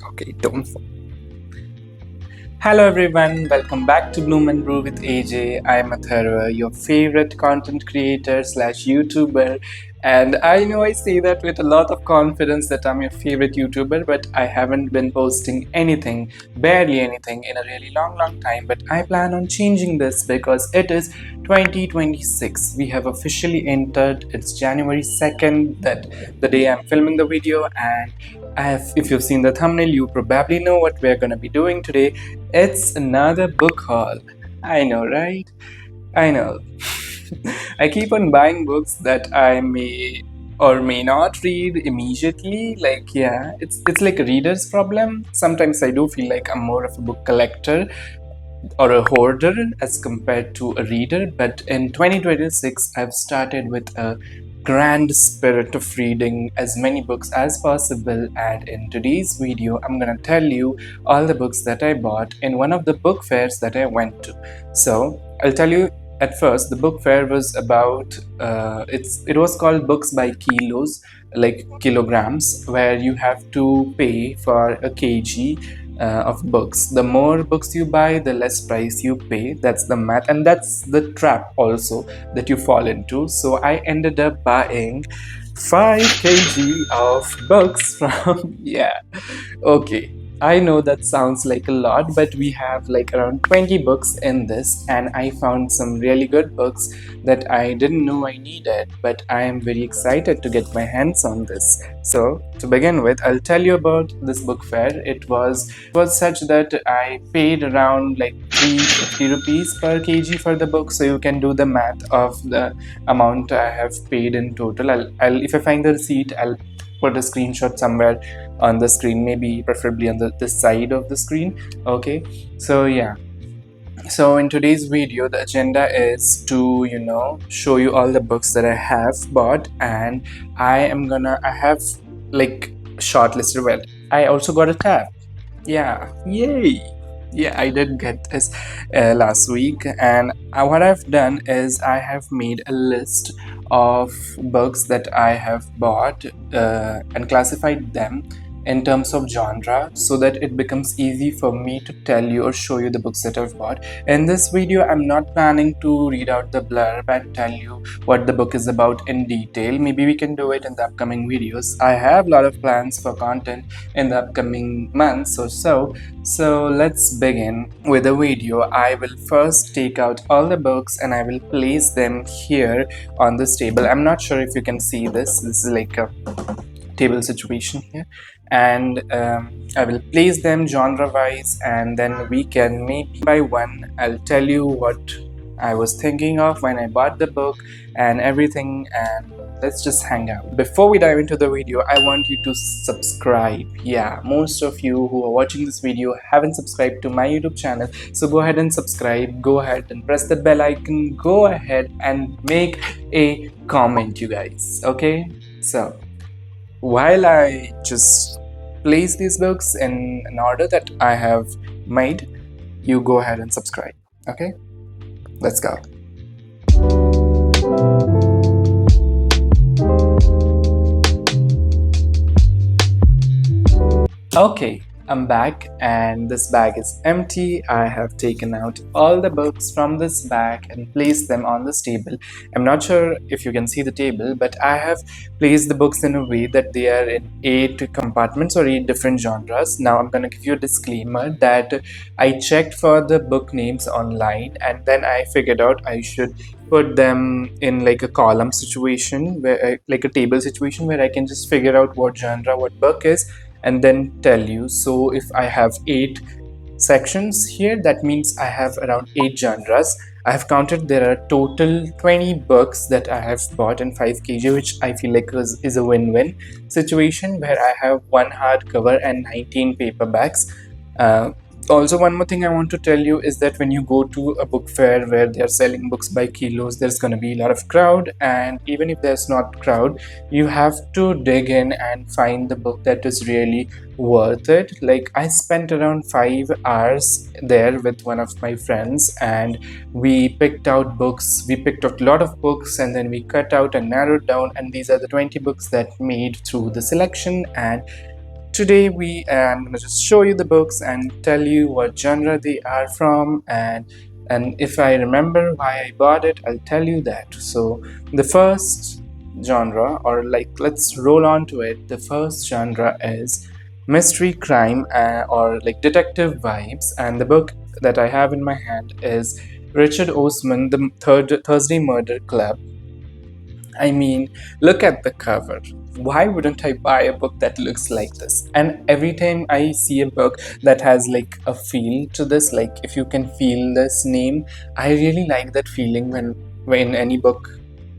Okay, don't fall. Hello everyone, welcome back to Bloom and Brew with AJ. I'm Atharva, your favorite content creator slash YouTuber. And I know I say that with a lot of confidence that I'm your favorite YouTuber, but I haven't been posting anything, barely anything, in a really long time. But I plan on changing this because it is 2026. We have officially entered, it's January 2nd, that the day I'm filming the video, and if you've seen the thumbnail, you probably know what we're gonna be doing today. It's another book haul. I know, right? I know. I keep on buying books that I may or may not read immediately. Like, yeah, it's like a reader's problem. Sometimes I do feel like I'm more of a book collector or a hoarder as compared to a reader, but in 2026 I've started with a grand spirit of reading as many books as possible, and in today's video I'm gonna tell you all the books that I bought in one of the book fairs that I went to. So I'll tell you. At first, the book fair was about it was called Books by Kilos, like kilograms, where you have to pay for a kg of books. The more books you buy, the less price you pay. That's the math, and that's the trap also that you fall into. So I ended up buying 5 kg of books from yeah. Okay, I know that sounds like a lot, but we have like around 20 books in this, and I found some really good books that I didn't know I needed, but I am very excited to get my hands on this. So, to begin with, I'll tell you about this book fair. It was such that I paid around like 350 rupees per kg for the book, so you can do the math of the amount I have paid in total. I'll if I find the receipt, I'll put a screenshot somewhere on the screen, maybe preferably on the side of the screen. Okay, so yeah, so in today's video the agenda is to show you all the books that I have bought, and I have like shortlisted. Well, I also got a tab. Yeah, yay. Yeah, I did get this last week, and what I've done is I have made a list of books that I have bought and classified them in terms of genre, so that it becomes easy for me to tell you or show you the books that I've bought. In this video, I'm not planning to read out the blurb and tell you what the book is about in detail. Maybe we can do it in the upcoming videos. I have a lot of plans for content in the upcoming months or so. So let's begin with the video. I will first take out all the books and I will place them here on this table. I'm not sure if you can see this. This is like a table situation here, and I will place them genre wise, and then we can maybe by one I'll tell you what I was thinking of when I bought the book and everything, and let's just hang out. Before we dive into the video, I want you to subscribe. Yeah, most of you who are watching this video haven't subscribed to my YouTube channel, so go ahead and subscribe. Go ahead and press the bell icon. Go ahead and make a comment, you guys. Okay, so while I just place these books in an order that I have made, you go ahead and subscribe. Okay, let's go. Okay, I'm back, and this bag is empty. I have taken out all the books from this bag and placed them on this table. I'm not sure if you can see the table, but I have placed the books in a way that they are in 8 compartments or 8 different genres. Now I'm going to give you a disclaimer that I checked for the book names online, and then I figured out I should put them in like a column situation, where like a table situation, where I can just figure out what genre what book is and then tell you. So if I have 8 sections here, that means I have around 8 genres. I have counted there are total 20 books that I have bought in 5 kg, which I feel like is a win-win situation, where I have 1 hardcover and 19 paperbacks. Also, one more thing I want to tell you is that when you go to a book fair where they are selling books by kilos, there's going to be a lot of crowd, and even if there's not crowd, you have to dig in and find the book that is really worth it. Like, I spent around 5 hours there with one of my friends, and we picked out books. We picked out a lot of books, and then we cut out and narrowed down, and these are the 20 books that made through the selection. And Today I'm gonna just show you the books and tell you what genre they are from, and if I remember why I bought it, I'll tell you that. So the first genre, or like let's roll on to it. The first genre is mystery crime, or like detective vibes, and the book that I have in my hand is Richard Osman, The Thursday Murder Club. I mean, look at the cover. Why wouldn't I buy a book that looks like this? And every time I see a book that has like a feel to this, like if you can feel this name, I really like that feeling when any book,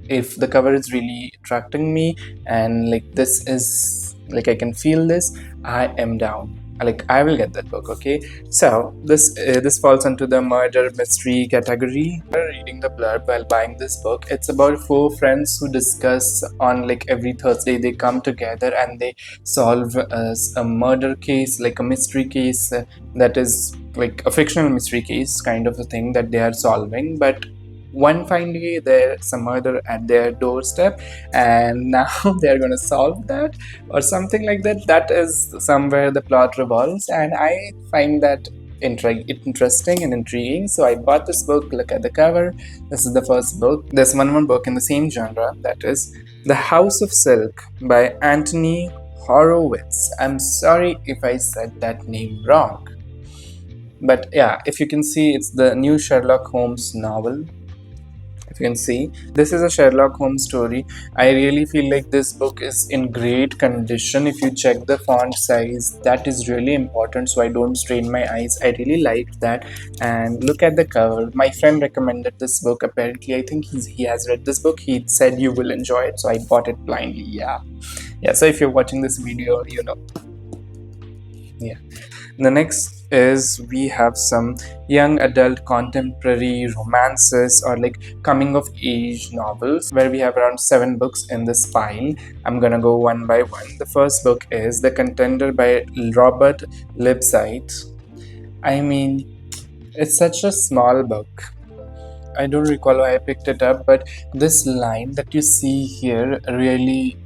if the cover is really attracting me and like this is like I can feel this, I am down. Like I will get that book. Okay, so this falls into the murder mystery category. Reading the blurb while buying this book, it's about four friends who discuss on like every Thursday they come together and they solve a murder case, like a mystery case that is like a fictional mystery case kind of a thing that they are solving. But one fine day there's a murder at their doorstep and now they're going to solve that or something like that. That is somewhere the plot revolves, and I find that interesting and intriguing. So I bought this book. Look at the cover. This is the first book. There's one more book in the same genre, that is The House of Silk by Anthony Horowitz. I'm sorry if I said that name wrong, but yeah, if you can see, it's the new Sherlock Holmes novel. If you can see, this is a Sherlock Holmes story. I really feel like this book is in great condition. If you check the font size, that is really important so I don't strain my eyes. I really liked that. And look at the cover. My friend recommended this book. Apparently, I think he has read this book. He said you will enjoy it, so I bought it blindly. Yeah, so if you're watching this video, you know. Yeah. The next is we have some young adult contemporary romances or like coming of age novels, where we have around 7 books in this pile. I'm gonna go one by one. The first book is The Contender by Robert Lipsyte. I mean, it's such a small book. I don't recall why I picked it up, but this line that you see here really,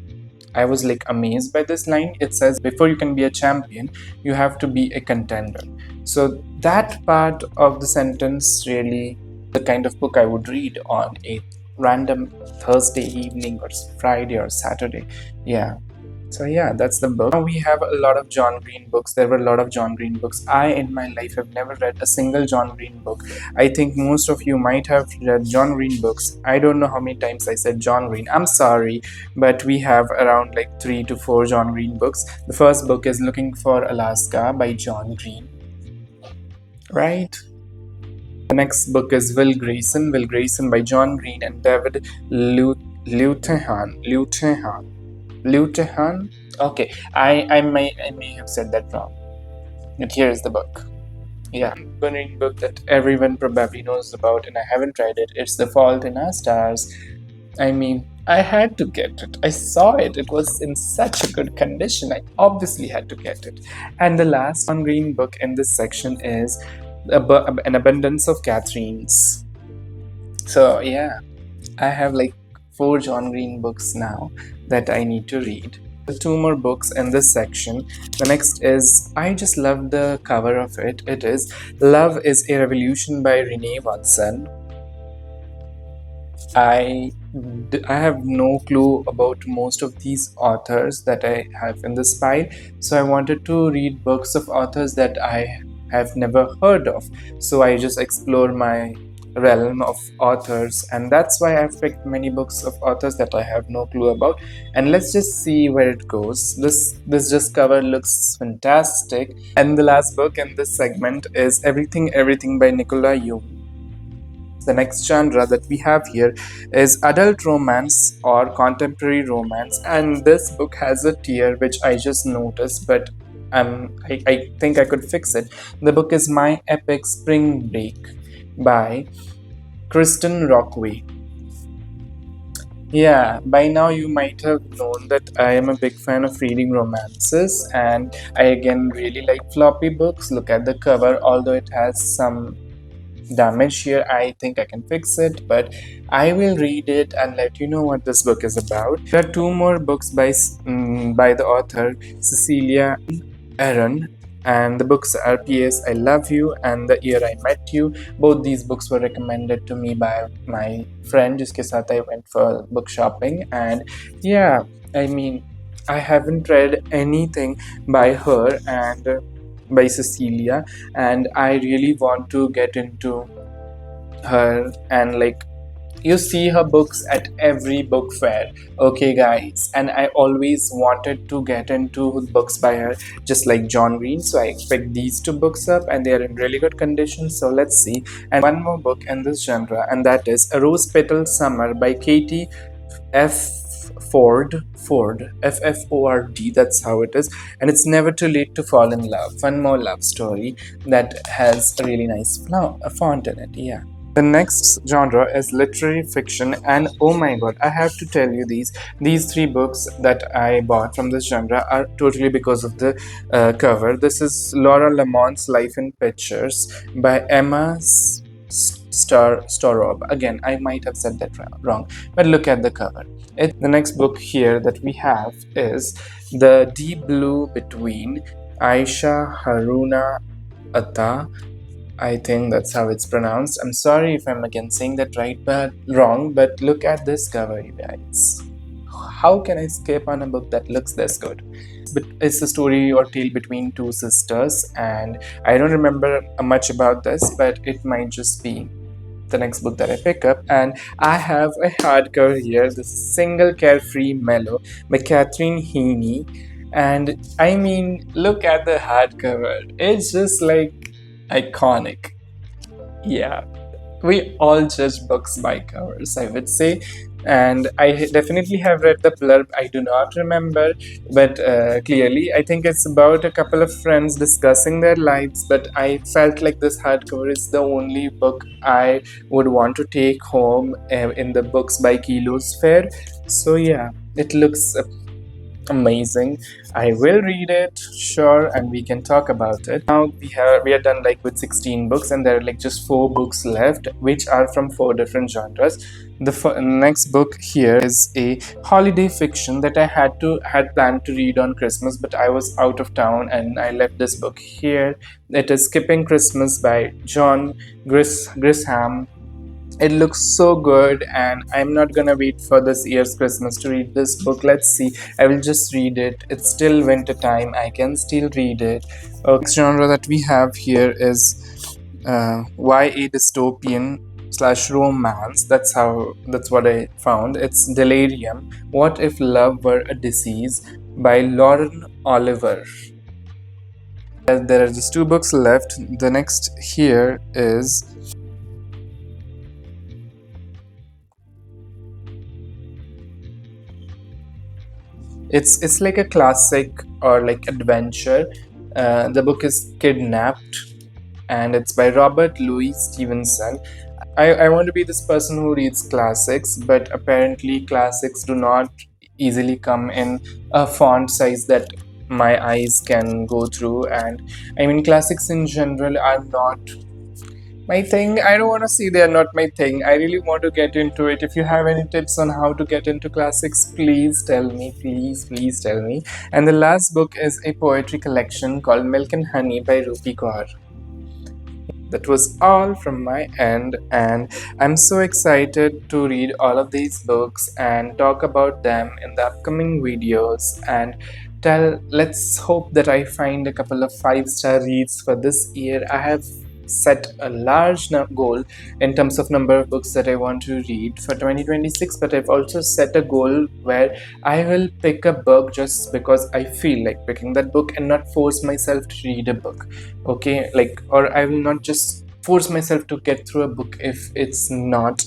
I was like amazed by this line. It says, before you can be a champion, you have to be a contender. So that part of the sentence really the kind of book I would read on a random Thursday evening or Friday or Saturday. Yeah. So yeah, that's the book. Now we have a lot of John Green books. There were a lot of John Green books. I in my life have never read a single John Green book. I think most of you might have read John Green books. I don't know how many times I said John Green. I'm sorry, but we have around like 3 to 4 John Green books. The first book is Looking for Alaska by John Green. Right? The next book is Will Grayson by John Green and David Lutehan. Okay, I may have said that wrong. But here is the book. Yeah, burning book that everyone probably knows about, and I haven't read it. It's The Fault in Our Stars. I mean, I had to get it. I saw it. It was in such a good condition. I obviously had to get it. And the last John Green book in this section is An Abundance of Catherines. So yeah, I have like 4 John Green books now that I need to read. 2 more books in this section. The next is, I just love the cover of it. It is Love is a Revolution by Renee Watson. I have no clue about most of these authors that I have in this pile, so I wanted to read books of authors that I have never heard of. So I just explore my realm of authors, and that's why I've picked many books of authors that I have no clue about. And let's just see where it goes. This just cover looks fantastic. And the last book in this segment is Everything by Nicola Yoon. The next genre that we have here is adult romance or contemporary romance, and this book has a tier which I just noticed, but I think I could fix it. The book is My Epic Spring Break by Kristen Rockway. Yeah, by now you might have known that I am a big fan of reading romances, and I again really like floppy books. Look at the cover, although it has some damage here. I think I can fix it, but I will read it and let you know what this book is about. There are two more books by the author Cecilia Aaron, and the books are P.S. I Love You and The Year I Met You. Both these books were recommended to me by my friend, जिसके साथ I went for book shopping. And yeah, I mean, I haven't read anything by her and by Cecilia, and I really want to get into her. And like, you see her books at every book fair, okay guys, and I always wanted to get into books by her, just like John Green. So I picked these two books up and they are in really good condition, so let's see. And one more book in this genre, and that is A Rose Petal Summer by Katie F. Ford, F-F-O-R-D, that's how it is. And it's never too late to fall in love. One more love story that has a really nice font in it, yeah. The next genre is literary fiction, and oh my god, I have to tell you, these three books that I bought from this genre are totally because of the cover. This is Laura Lamont's Life in Pictures by Emma Storob. Again, I might have said that wrong, but look at the cover. The next book here that we have is The Deep Blue Between, Aisha Haruna Atta. I think that's how it's pronounced. I'm sorry if I'm again saying that wrong, but look at this cover, you guys. How can I skip on a book that looks this good? But it's a story or tale between two sisters, and I don't remember much about this, but it might just be the next book that I pick up. And I have a hardcover here, this Single Carefree Mellow by Catherine Heaney. And I mean, look at the hardcover. It's just like iconic. Yeah, we all judge books by covers, I would say. And I definitely have read the blurb. I do not remember, but clearly I think it's about a couple of friends discussing their lives. But I felt like this hardcover is the only book I would want to take home in the Books by Kilos fair. So yeah, it looks amazing. I will read it, sure, and we can talk about it. Now we are done like with 16 books, and there are like just 4 books left, which are from 4 different genres. The next book here is a holiday fiction that I had planned to read on Christmas, but I was out of town and I left this book here. It is Skipping Christmas by John Grisham. It looks so good, and I'm not gonna wait for this year's Christmas to read this book. Let's see, I will just read it. It's still winter time, I can still read it. Next genre that we have here is YA dystopian / romance. That's what I found. It's Delirium, What If Love Were a Disease by Lauren Oliver. There are just 2 books left. The next here is it's like a classic or like adventure. The book is Kidnapped, and it's by Robert Louis Stevenson. I want to be this person who reads classics, but apparently classics do not easily come in a font size that my eyes can go through. And I mean, classics in general are not my thing. I don't want to say they are not my thing. I really want to get into it. If you have any tips on how to get into classics, please tell me. Please tell me. And the last book is a poetry collection called Milk and Honey by Rupi Kaur. That was all from my end, and I'm so excited to read all of these books and talk about them in the upcoming videos. And let's hope that I find a couple of 5-star reads for this year. I have set a large goal in terms of number of books that I want to read for 2026, but I've also set a goal where I will pick a book just because I feel like picking that book and not force myself to read a book. Okay, or I will not just force myself to get through a book if it's not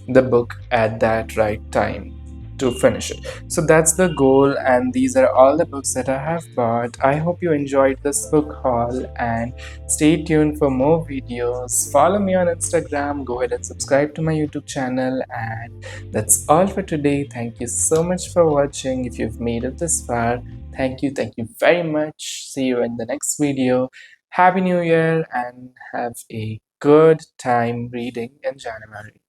the book at that right time to finish it. So that's the goal, and these are all the books that I have bought. I hope you enjoyed this book haul, and stay tuned for more videos. Follow me on Instagram, go ahead and subscribe to my YouTube channel, and that's all for today. Thank you so much for watching. If you've made it this far, thank you very much. See you in the next video. Happy New Year and have a good time reading in January.